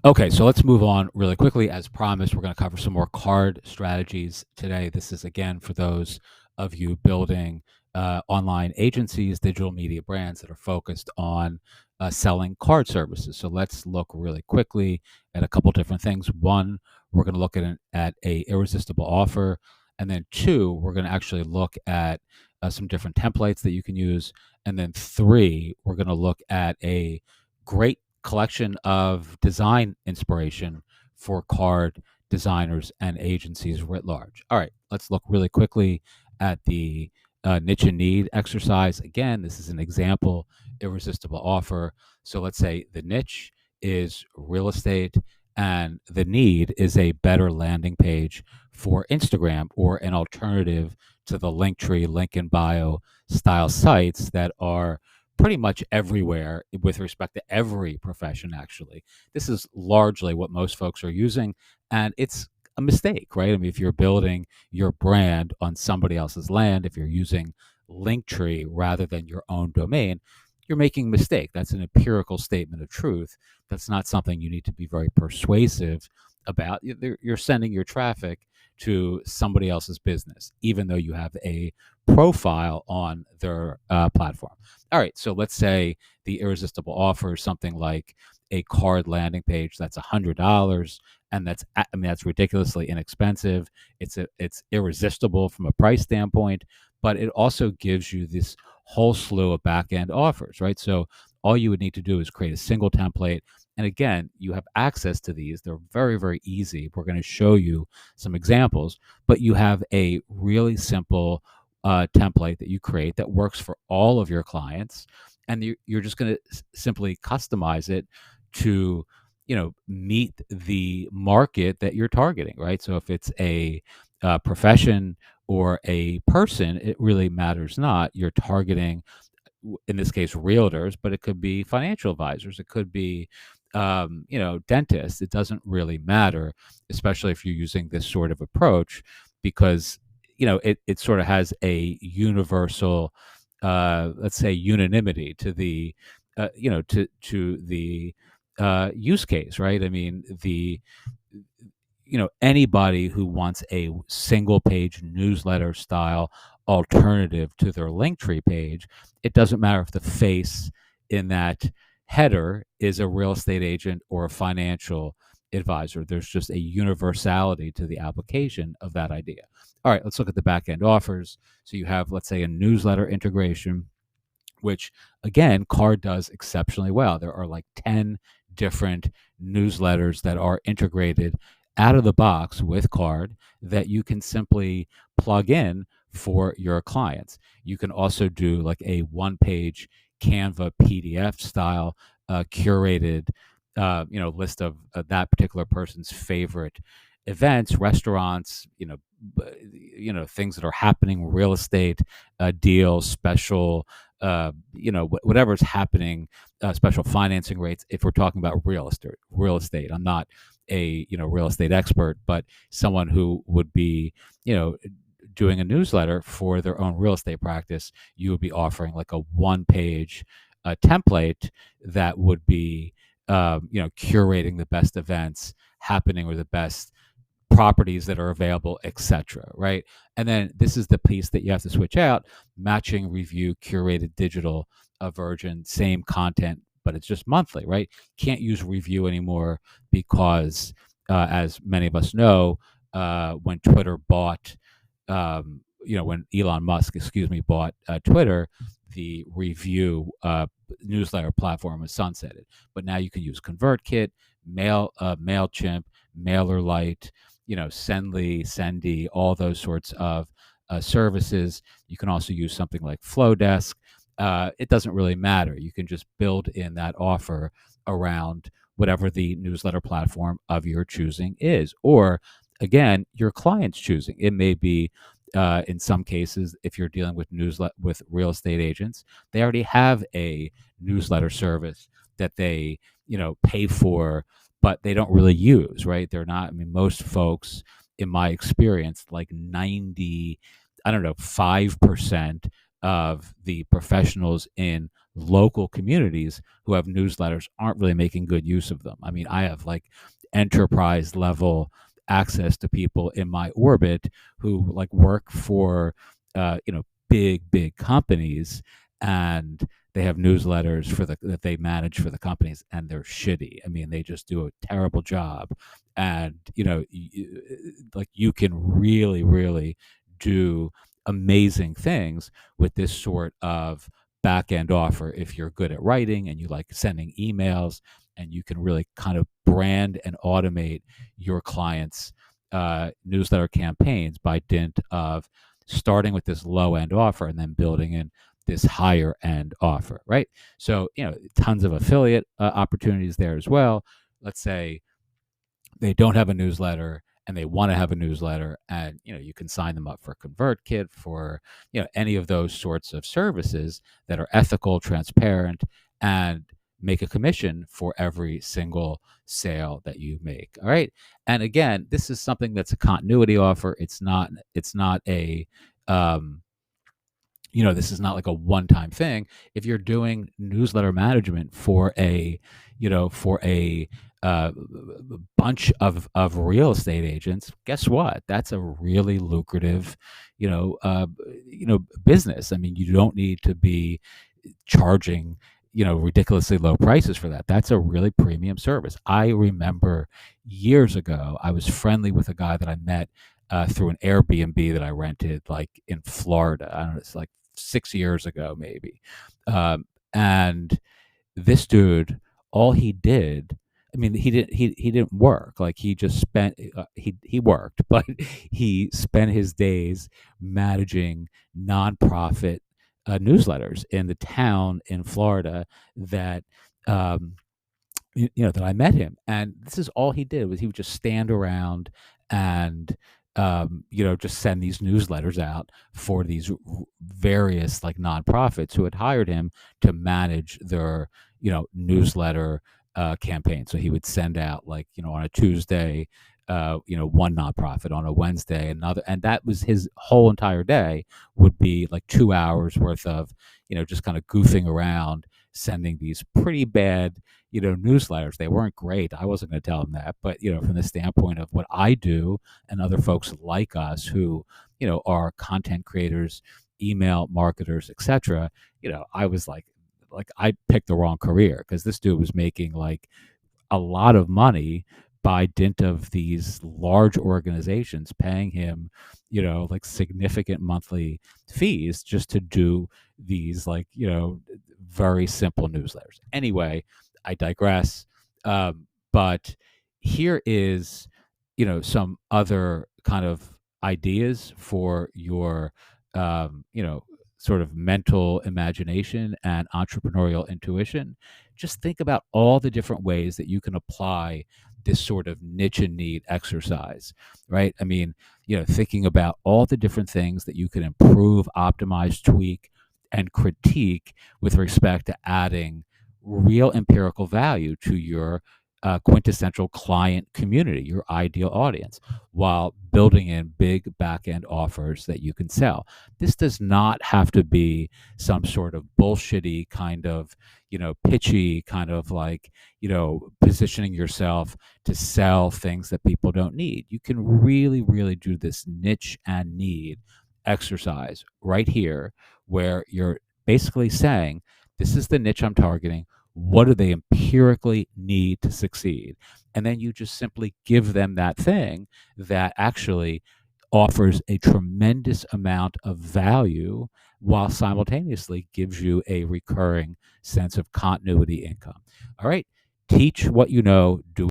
Okay, so let's move on really quickly. As promised, we're going to cover some more card strategies today. This is again for those of you building online agencies, digital media brands that are focused on selling card services. So let's look really quickly at a couple different things. One, we're going to look at a irresistible offer, and then two, we're going to actually look at some different templates that you can use, and then three, we're going to look at a great collection of design inspiration for card designers and agencies writ large. All right, let's look really quickly at the niche and need exercise. Again, this is an example irresistible offer. So let's say the niche is real estate and the need is a better landing page for Instagram or an alternative to the Linktree, link in bio style sites that are pretty much everywhere with respect to every profession, actually. This is largely what most folks are using, and it's a mistake, right? I mean, if you're building your brand on somebody else's land, if you're using Linktree rather than your own domain, you're making a mistake. That's an empirical statement of truth. That's not something you need to be very persuasive about. You're sending your traffic to somebody else's business, even though you have a profile on their platform. All right, so let's say the irresistible offer is something like a card landing page that's $100, and that's ridiculously inexpensive. It's irresistible from a price standpoint, but it also gives you this whole slew of back end offers, right? So all you would need to do is create a single template. And again, you have access to these. They're very, very easy. We're going to show you some examples, but you have a really simple template that you create that works for all of your clients, and you're just going to simply customize it to meet the market that you're targeting, right? So if it's a profession or a person, it really matters not. You're targeting, in this case, realtors, but it could be financial advisors, it could be dentists. It doesn't really matter, especially if you're using this sort of approach, because it sort of has a universal, let's say, unanimity to the to the use case, right? I mean, anybody who wants a single page newsletter style alternative to their Linktree page, it doesn't matter if the face in that header is a real estate agent or a financial advisor. There's just a universality to the application of that idea. All right, let's look at the back end offers. So you have, let's say, a newsletter integration, which again, Card does exceptionally well. There are like 10 different newsletters that are integrated out of the box with Card that you can simply plug in for your clients. You can also do like a one page Canva PDF style curated list of that particular person's favorite events, restaurants, things that are happening, real estate deals, special whatever's happening, special financing rates. If we're talking about real estate, I'm not a real estate expert, but someone who would be doing a newsletter for their own real estate practice, you would be offering like a one page template that would be curating the best events happening or the best properties that are available, etc. Right? And then this is the piece that you have to switch out: matching review, curated digital version, same content, but it's just monthly, right? Can't use review anymore because, as many of us know, when Twitter bought, when Elon Musk, excuse me, bought Twitter, the review newsletter platform was sunsetted. But now you can use ConvertKit, Mailchimp, MailerLite, Sendly, Sendy, all those sorts of services. You can also use something like Flowdesk. It doesn't really matter. You can just build in that offer around whatever the newsletter platform of your choosing is, or again, your client's choosing. It may be, in some cases, if you're dealing with real estate agents, they already have a newsletter service that they pay for, but they don't really use, right? They're not, I mean, most folks, in my experience, like 90, I don't know, 5% of the professionals in local communities who have newsletters aren't really making good use of them. I mean, I have like enterprise level access to people in my orbit who like work for big companies, and they have newsletters for that they manage for the companies, and they're shitty. I mean, they just do a terrible job. And like, you can really do amazing things with this sort of back end offer if you're good at writing and you like sending emails, and you can really kind of brand and automate your clients newsletter campaigns by dint of starting with this low end offer and then building in this higher end offer, right? So tons of affiliate opportunities there as well. Let's say they don't have a newsletter and they want to have a newsletter, and you can sign them up for ConvertKit, for any of those sorts of services that are ethical, transparent, and make a commission for every single sale that you make. All right. And again, this is something that's a continuity offer. It's not a this is not like a one-time thing. If you're doing newsletter management for a bunch of real estate agents, guess what? That's a really lucrative, business. I mean, you don't need to be charging, ridiculously low prices for that. That's a really premium service. I remember years ago, I was friendly with a guy that I met through an Airbnb that I rented like in Florida. I don't know, it's like 6 years ago, maybe. And this dude, all he did, I mean, he didn't work. Like, he just spent he worked, but he spent his days managing nonprofit newsletters in the town in Florida that um, that I met him. And this is all he did, was he would just stand around and just send these newsletters out for these various like nonprofits who had hired him to manage their newsletter campaign. So he would send out, like, on a Tuesday one nonprofit, on a Wednesday another, and that was his whole entire day, would be like 2 hours worth of just kind of goofing around, sending these pretty bad newsletters. They weren't great. I wasn't going to tell him that, but from the standpoint of what I do and other folks like us who are content creators, email marketers, etc. I was like I picked the wrong career, because this dude was making like a lot of money by dint of these large organizations paying him, like significant monthly fees just to do these, like, very simple newsletters. Anyway, I digress. But here is, some other kind of ideas for your, sort of mental imagination and entrepreneurial intuition. Just think about all the different ways that you can apply this sort of niche and need exercise, right? I mean, thinking about all the different things that you can improve, optimize, tweak, and critique with respect to adding real empirical value to your quintessential client community, your ideal audience, while building in big back end offers that you can sell. This does not have to be some sort of bullshitty kind of, pitchy kind of like, positioning yourself to sell things that people don't need. You can really do this niche and need exercise right here, where you're basically saying, this is the niche I'm targeting. What do they empirically need to succeed? And then you just simply give them that thing that actually offers a tremendous amount of value, while simultaneously gives you a recurring sense of continuity income. All right. Teach what you know, do